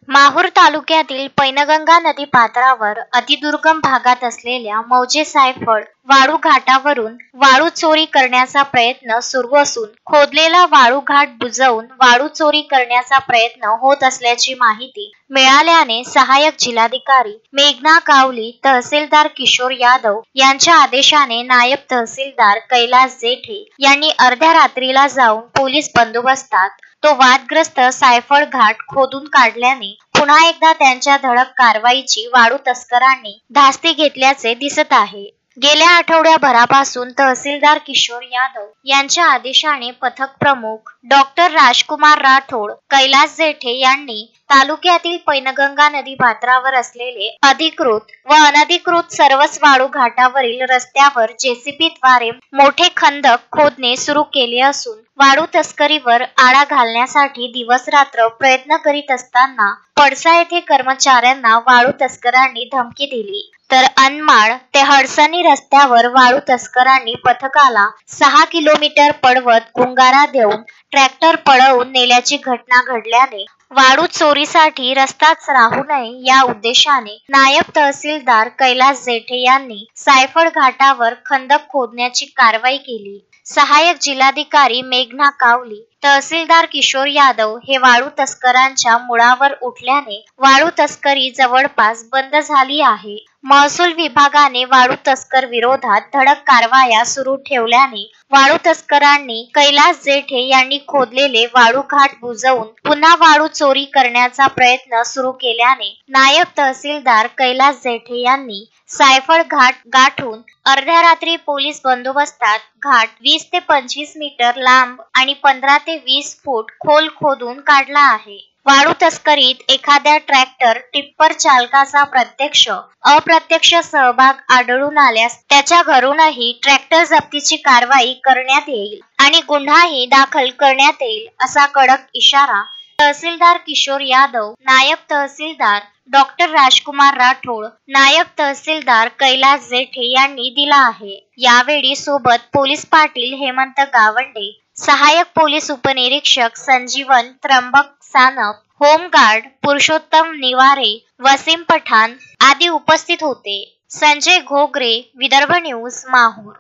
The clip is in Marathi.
माहूर तालुक्यातील पैनगंगा नदी पात्रावर अतिदुर्गम भागात असलेल्या मौजे सायफळ वाळू घाटावरून वाळू चोरी करण्याचा प्रयत्न सुरू असून खोदलेला वाळू घाट बुजवून वाळू चोरी करण्याचा प्रयत्न होत असल्याची माहिती मिळाल्याने सहाय्यक जिल्हाधिकारी मेघना कावली, तहसीलदार किशोर यादव यांच्या आदेशाने नायब तहसीलदार कैलास जेठे यांनी अर्ध्या रात्रीला जाऊन पोलीस बंदोबस्तात तो वादग्रस्त सायफळ घाट खोदून काढल्याने पुन्हा एकदा त्यांच्या धडक कारवाईची वाळू तस्करांनी धास्ती घेतल्याचे दिसत आहे। गेल्या आठवड्याभरापासून तहसीलदार किशोर यादव यांच्या आदेशाने पथक प्रमुख डॉक्टर राजकुमार राठोड, कैलास जेठे यांनी तालुक्यातील पैनगंगा नदी पात्रावर असलेले अधिकृत व अनधिकृत सर्वच वाळू घाटावरील रस्त्यावर जेसीबी द्वारे मोठे खंदक खोदणे सुरू केले असून वाळू तस्करीवर आळा घालण्यासाठी दिवस रात्र प्रयत्न करीत असताना पडसा येथे कर्मचाऱ्यांना वाळू तस्करांनी धमकी दिली, तर अनमाळ ते हडसणी रस्त्यावर वाळू तस्करांनी पथकाला 6 किलोमीटर पळवत गुंगारा देऊन ट्रॅक्टर पळवून नेल्याची घटना घडल्याने वाळू चोरीसाठी रस्ताच राहू नये या उद्देशाने नायब तहसीलदार कैलास जेठे यांनी सायफळ घाटावर खंदक खोदण्याची कारवाई केली। सहाय्यक जिल्हाधिकारी मेघना कावली, तहसीलदार किशोर यादव हे वाळू तस्करांच्या मुळावर उठल्याने वाळू तस्करी जवळपास बंद झाली आहे। महसूल विभागाने वाळू तस्कर विरोधात धडक कारवाया सुरू ठेवल्याने वाळू तस्करांनी कैलास जेठे यांनी खोदलेले वाळू घाट बुजवून पुन्हा वाळू चोरी करण्याचा प्रयत्न सुरू केल्याने नायब तहसीलदार कैलास जेठे यांनी सायफळ घाट गाठून अर्ध्या रात्री पोलीस बंदोबस्तात घाट 20 ते 25 मीटर लांब आणि 15 ते 20 फूट खोल खोदून काढला आहे। वाळू तस्करीत एखाद्या ट्रॅक्टर टिप्पर चालकाचा प्रत्यक्ष अप्रत्यक्ष सहभाग आढळून आल्यास त्याच्या घरूनही ट्रॅक्टर जप्तीची कारवाई करण्यात येईल आणि गुन्हाही दाखल करण्यात येईल असा कडक इशारा तहसीलदार किशोर यादव, नायब तहसीलदार डॉक्टर राजकुमार राठोड, नायब तहसीलदार कैलास जेठे यांनी दिला आहे। यावेळी सोबत पोलीस पाटील हेमंत गावंडे, सहाय्यक पोलीस उपनिरीक्षक संजीवन त्र्यंबक सानप, होमगार्ड पुरुषोत्तम निवारे, वसीम पठाण आदी उपस्थित होते। संजय घोगरे, विदर्भ न्यूज, माहूर।